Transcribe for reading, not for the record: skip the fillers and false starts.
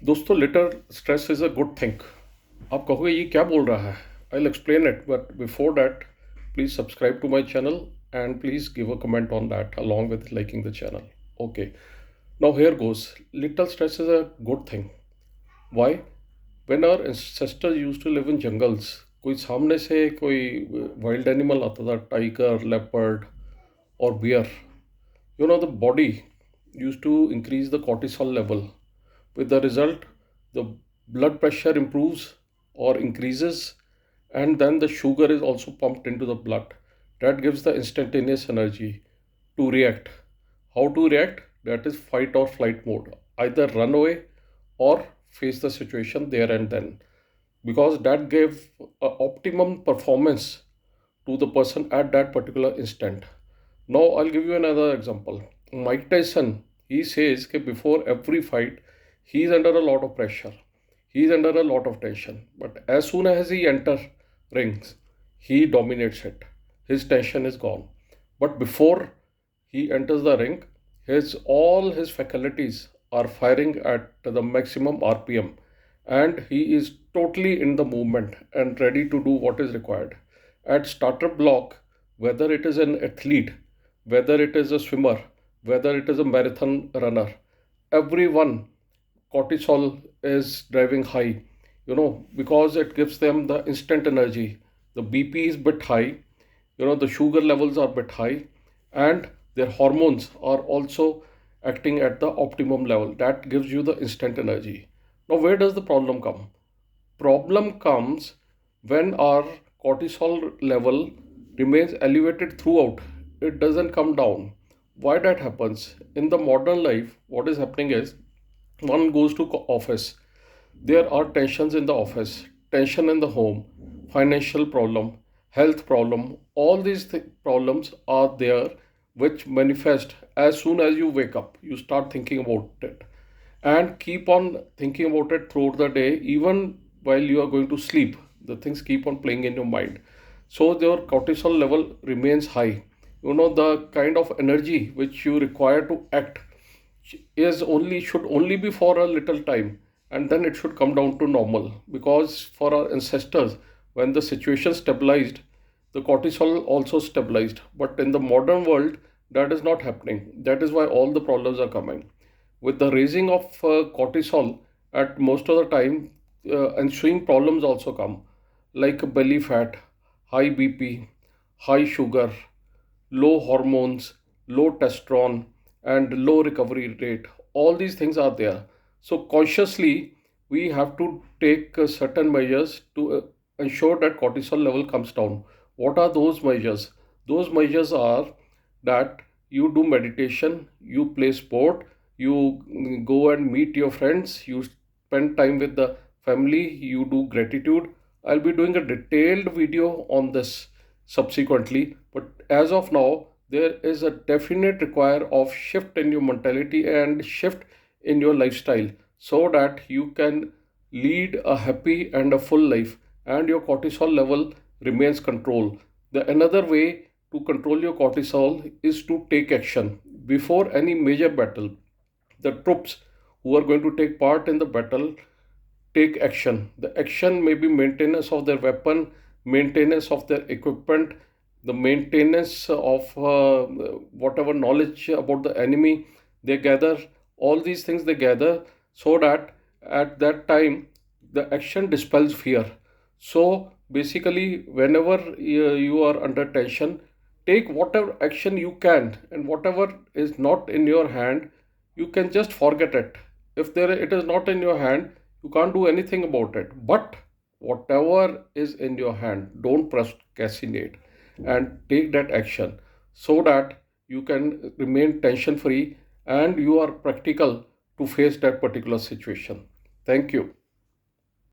दोस्तों little stress is a good thing. आप कहोगे ये क्या बोल रहा है? I will explain it, but before that please subscribe to my channel and please give a comment on that along with liking the channel. Okay, now here goes. Little stress is a good thing. Why? When our ancestors used to live in jungles, कोई सामने से कोई wild animal आता था, tiger, leopard और beer, the body used to increase the cortisol level. With the result, the blood pressure improves or increases, and then the sugar is also pumped into the blood. That gives the instantaneous energy to react. How to react? That is fight or flight mode. Either run away or face the situation there and then, because that gave optimum performance to the person at that particular instant. Now I'll give you another example. Mike Tyson, he says that before every fight, he's under a lot of pressure. He's under a lot of tension. But as soon as he enters rings, he dominates it. His tension is gone. But before he enters the ring, his all his faculties are firing at the maximum RPM, and he is totally in the movement and ready to do what is required. At starter block, whether it is an athlete, whether it is a swimmer, whether it is a marathon runner, everyone cortisol is driving high, because it gives them the instant energy. The BP is bit high, the sugar levels are bit high, and their hormones are also acting at the optimum level. That gives you the instant energy. Now, where does the problem come? Problem comes when our cortisol level remains elevated throughout. It doesn't come down. Why that happens? In the modern life, what is happening is one goes to office. There are tensions in the office, tension in the home, financial problem, health problem. All these problems are there, which manifest as soon as you wake up. You start thinking about it and keep on thinking about it throughout the day, even while you are going to sleep. The things keep on playing in your mind. So your cortisol level remains high. The kind of energy which you require to act is only should only be for a little time, and then it should come down to normal, because for our ancestors, when the situation stabilized, the cortisol also stabilized. But in the modern world, that is not happening. That is why all the problems are coming with the raising of cortisol. At most of the time, ensuing problems also come, like belly fat, high BP, high sugar, low hormones, low testosterone, and low recovery rate. All these things are there. So, consciously, we have to take certain measures to ensure that cortisol level comes down. What are those measures? Those measures are that you do meditation, you play sport, you go and meet your friends, you spend time with the family, you do gratitude. I'll be doing a detailed video on this subsequently, but as of now, there is a definite require of shift in your mentality and shift in your lifestyle, so that you can lead a happy and a full life, and your cortisol level remains control. The another way to control your cortisol is to take action before any major battle. The troops who are going to take part in the battle take action. The action may be maintenance of their weapon, maintenance of their equipment, the maintenance of whatever knowledge about the enemy they gather. All these things they gather, so that at that time the action dispels fear. So basically, whenever you are under tension, take whatever action you can, and whatever is not in your hand, you can just forget it. If there it is not in your hand, you can't do anything about it. But whatever is in your hand, don't procrastinate and take that action, so that you can remain tension free and you are practical to face that particular situation. Thank you.